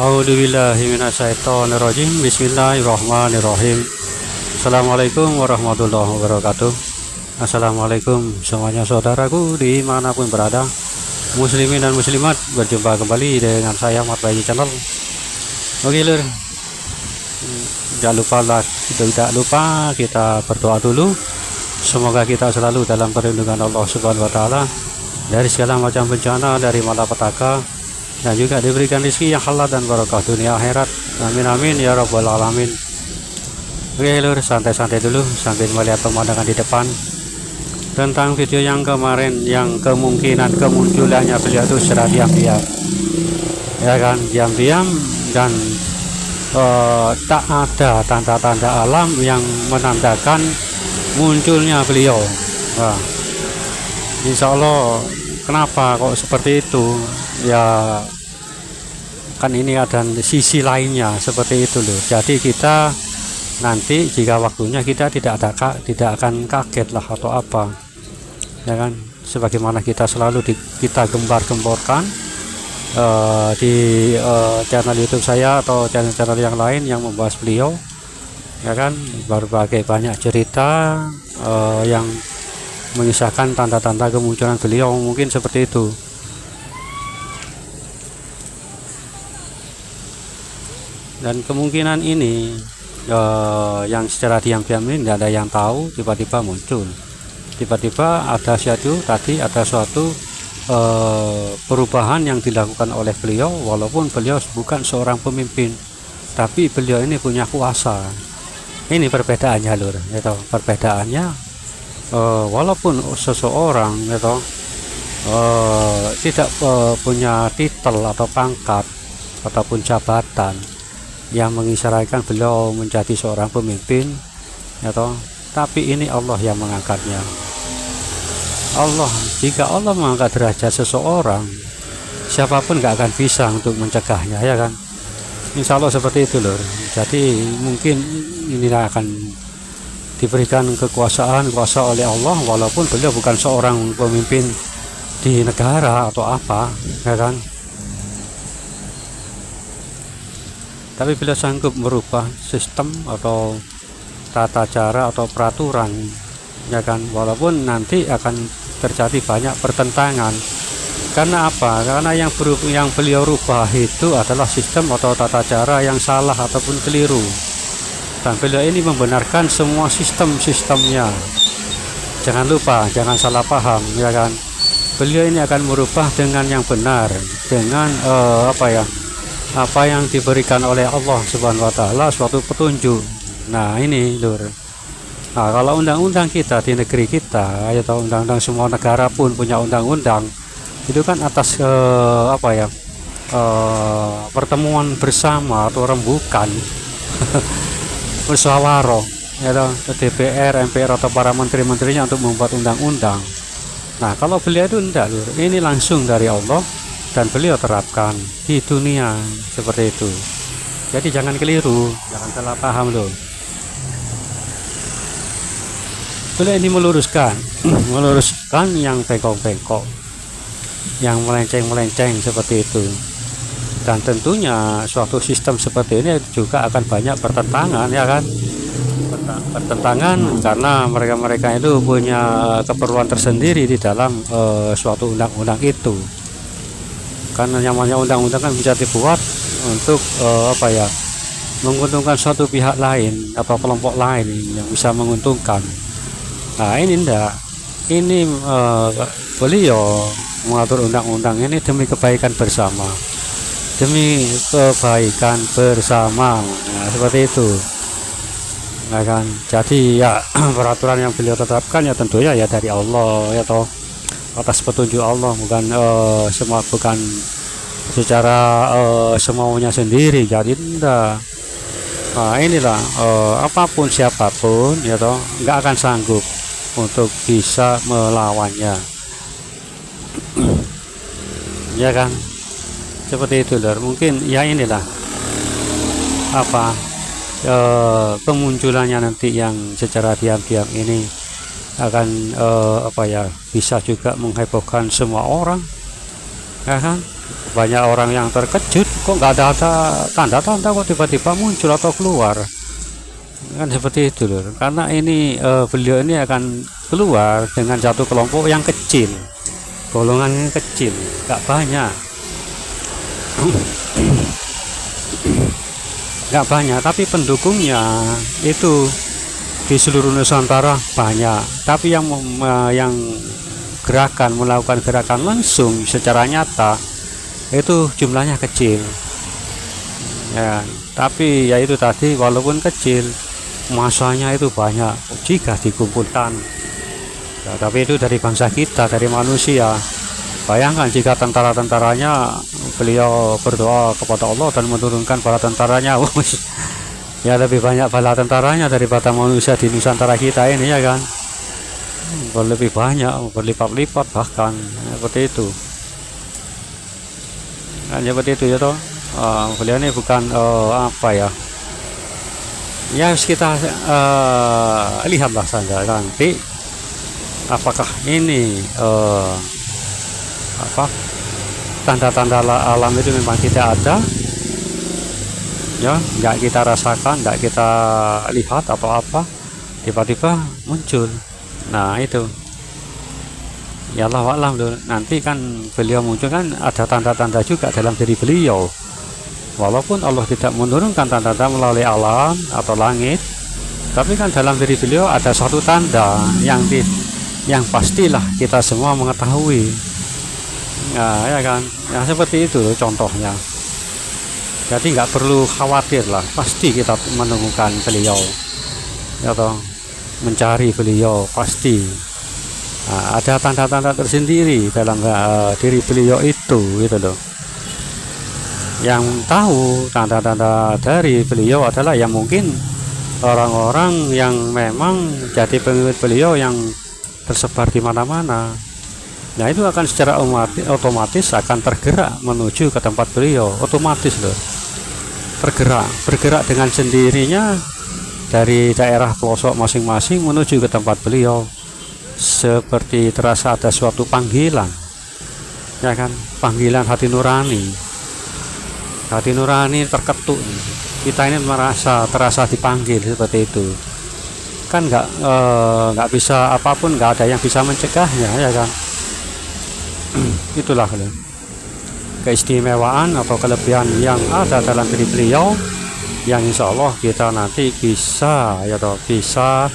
A'udzubillahi minasyaitonirrajim. Bismillahirrahmanirrahim. Assalamualaikum warahmatullahi wabarakatuh. Assalamualaikum semuanya saudaraku dimanapun berada, muslimin dan muslimat. Berjumpa kembali dengan saya Mat Bayi Channel. Oke lur, tidak lupa kita berdoa dulu. Semoga kita selalu dalam perlindungan Allah Subhanahu wa taala dari segala macam bencana, dari malapetaka, dan juga diberikan rezeki yang halal dan barokah dunia akhirat. Amin amin ya rabbal alamin. Oke lur, santai-santai dulu sambil melihat pemandangan di depan. Tentang video yang kemarin, yang kemungkinan kemunculannya beliau itu secara diam-diam, ya kan, diam-diam, dan tak ada tanda-tanda alam yang menandakan munculnya beliau. Nah, insya Allah, kenapa kok seperti itu? Ya kan ini ada sisi lainnya seperti itu loh. Jadi kita nanti jika waktunya kita tidak akan kaget lah atau apa, ya kan, sebagaimana kita selalu kita gembar-gemborkan di channel YouTube saya atau channel-channel yang lain yang membahas beliau, ya kan, berbagai banyak cerita yang mengisahkan tanda-tanda kemunculan beliau, mungkin seperti itu. Dan kemungkinan ini yang secara diam-diam ini tidak ada yang tahu, tiba-tiba muncul, tiba-tiba ada suatu perubahan yang dilakukan oleh beliau. Walaupun beliau bukan seorang pemimpin, tapi beliau ini punya kuasa. Ini perbedaannya lur, gitu. Perbedaannya walaupun seseorang gitu tidak punya titel atau pangkat ataupun jabatan yang mengisyaratkan beliau menjadi seorang pemimpin, atau tapi ini Allah yang mengangkatnya. Jika Allah mengangkat derajat seseorang, siapapun gak akan bisa untuk mencegahnya, ya kan. Insya Allah seperti itu lur. Jadi mungkin inilah akan diberikan kekuasaan kuasa oleh Allah, walaupun beliau bukan seorang pemimpin di negara atau apa, ya kan. Tapi beliau sanggup merubah sistem atau tata cara atau peraturan, ya kan, walaupun nanti akan terjadi banyak pertentangan. Karena apa? Karena yang beliau rubah itu adalah sistem atau tata cara yang salah ataupun keliru, dan beliau ini membenarkan semua sistemnya. Jangan lupa, jangan salah paham, ya kan. Beliau ini akan merubah dengan yang benar, dengan apa yang diberikan oleh Allah Subhanahu wa taala, suatu petunjuk. Nah ini lur. Nah, kalau undang-undang kita di negeri kita, atau undang-undang semua negara pun punya undang-undang, itu kan atas pertemuan bersama atau rembukan musyawarah, ya, DPR, MPR atau para menteri-menterinya untuk membuat undang-undang. Nah kalau beliau itu enggak lur, ini langsung dari Allah dan beliau terapkan di dunia seperti itu. Jadi jangan keliru, jangan salah paham loh. Beliau ini meluruskan yang bengkok-bengkok, yang melenceng-melenceng seperti itu. Dan tentunya suatu sistem seperti ini juga akan banyak pertentangan, ya kan. Pertentangan karena mereka itu punya keperluan tersendiri di dalam suatu undang-undang itu. Karena namanya undang-undang kan bisa dibuat untuk menguntungkan suatu pihak lain atau kelompok lain yang bisa menguntungkan. Nah ini enggak, ini beliau mengatur undang-undang ini demi kebaikan bersama, Nah seperti itu, nah kan. Jadi ya peraturan yang beliau tetapkan ya tentunya ya dari Allah, ya toh, atas petunjuk Allah, bukan bukan secara semaunya sendiri. Jadi enggak. Nah inilah apapun siapapun, ya toh, nggak akan sanggup untuk bisa melawannya. Ya kan, seperti itu lor. Mungkin ya inilah kemunculannya nanti yang secara diam-diam ini akan bisa juga menghebohkan semua orang, ya kan. banyak orang yang terkejut, kok nggak ada tanda-tanda kok tiba-tiba muncul atau keluar, kan seperti itu loh. Karena ini beliau ini akan keluar dengan satu kelompok yang kecil, golongan yang kecil, nggak banyak. Nggak banyak, tapi pendukungnya itu di seluruh Nusantara banyak. Tapi yang melakukan gerakan langsung secara nyata itu jumlahnya kecil ya. Tapi ya itu tadi, walaupun kecil masanya itu banyak jika dikumpulkan ya, tapi itu dari bangsa kita, dari manusia. Bayangkan jika tentara-tentaranya beliau berdoa kepada Allah dan menurunkan bala tentaranya, ya lebih banyak bala tentaranya daripada manusia di Nusantara kita ini ya kan, lebih banyak, berlipat-lipat bahkan seperti itu. Nah, seperti itu ya toh. Beliau ini bukan apa ya, ya harus kita lihatlah saja nanti apakah ini tanda-tanda alam itu memang tidak ada ya, nggak kita rasakan, nggak kita lihat atau apa, tiba-tiba muncul. Nah itu ya Allah alam dulu. Nanti kan beliau muncul kan ada tanda-tanda juga dalam diri beliau, walaupun Allah tidak menurunkan tanda-tanda melalui alam atau langit, tapi kan dalam diri beliau ada suatu tanda yang pastilah kita semua mengetahui. Nah ya kan, ya seperti itu contohnya. Jadi nggak perlu khawatir lah, pasti kita menemukan beliau ya toh, mencari beliau pasti. Nah, ada tanda-tanda tersendiri dalam diri beliau itu gitu loh. Yang tahu tanda-tanda dari beliau adalah yang mungkin orang-orang yang memang jadi pengikut beliau yang tersebar di mana-mana. Nah itu akan secara otomatis akan tergerak menuju ke tempat beliau, otomatis loh, bergerak dengan sendirinya dari daerah pelosok masing-masing menuju ke tempat beliau. Seperti terasa ada suatu panggilan ya kan, panggilan hati nurani terketuk. Kita ini terasa dipanggil seperti itu kan, nggak bisa apapun, nggak ada yang bisa mencegahnya ya kan. Itulah keistimewaan atau kelebihan yang ada dalam diri beliau, yang insya Allah kita nanti bisa ya toh, bisa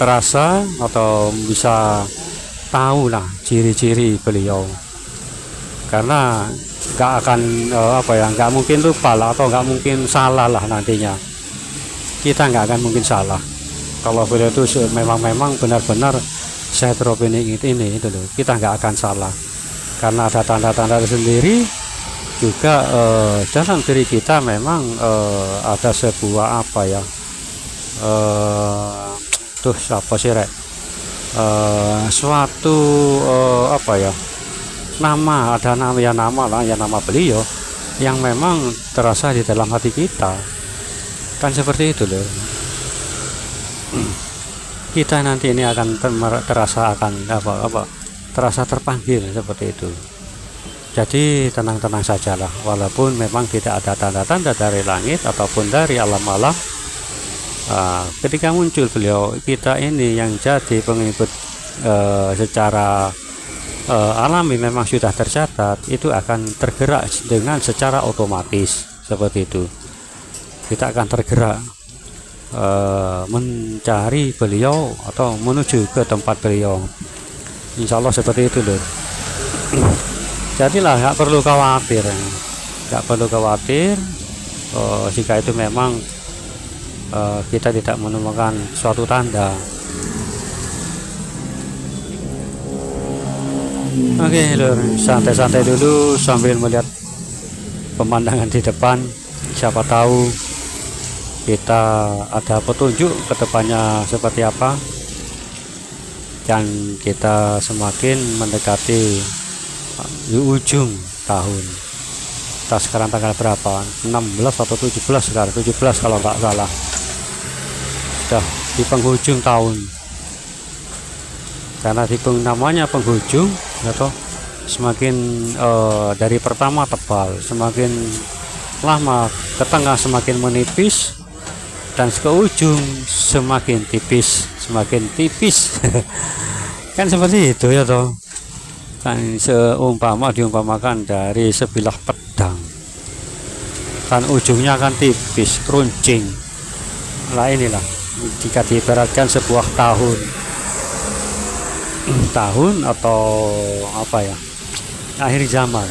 terasa atau bisa tahu lah ciri-ciri beliau. Karena nggak akan nggak mungkin lupa lah, atau nggak mungkin salah lah nantinya. Kita nggak akan mungkin salah kalau beliau itu memang benar-benar Sayyidrobinik ini itu loh, kita nggak akan salah karena ada tanda-tanda tersendiri juga. Dalam diri kita memang ada sebuah suatu nama, ada nama beliau yang memang terasa di dalam hati kita kan, seperti itu loh. Kita nanti ini akan terasa terasa terpanggil seperti itu. Jadi tenang-tenang sajalah, walaupun memang tidak ada tanda-tanda dari langit ataupun dari alam-alam. Ketika muncul beliau, kita ini yang jadi pengikut secara alami memang sudah tercatat, itu akan tergerak dengan secara otomatis seperti itu. Kita akan tergerak mencari beliau atau menuju ke tempat beliau, insya Allah seperti itu loh. Jadilah nggak perlu khawatir jika itu memang kita tidak menemukan suatu tanda. Oke lur, santai-santai dulu sambil melihat pemandangan di depan. Siapa tahu kita ada petunjuk ke depannya seperti apa, dan kita semakin mendekati di ujung tahun. Kita sekarang tanggal berapa? 16 atau 17 sekarang? 17 kalau nggak salah. Sudah di penghujung tahun. Karena namanya penghujung atau semakin dari pertama tebal, semakin lama ke tengah semakin menipis, dan ke ujung semakin tipis, kan seperti itu ya toh. Kan diumpamakan dari sebilah pedang, kan ujungnya kan tipis, keruncing. Lah inilah jika diibaratkan sebuah tahun atau apa ya, akhir zaman.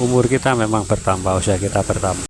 Umur kita memang bertambah, usia kita bertambah.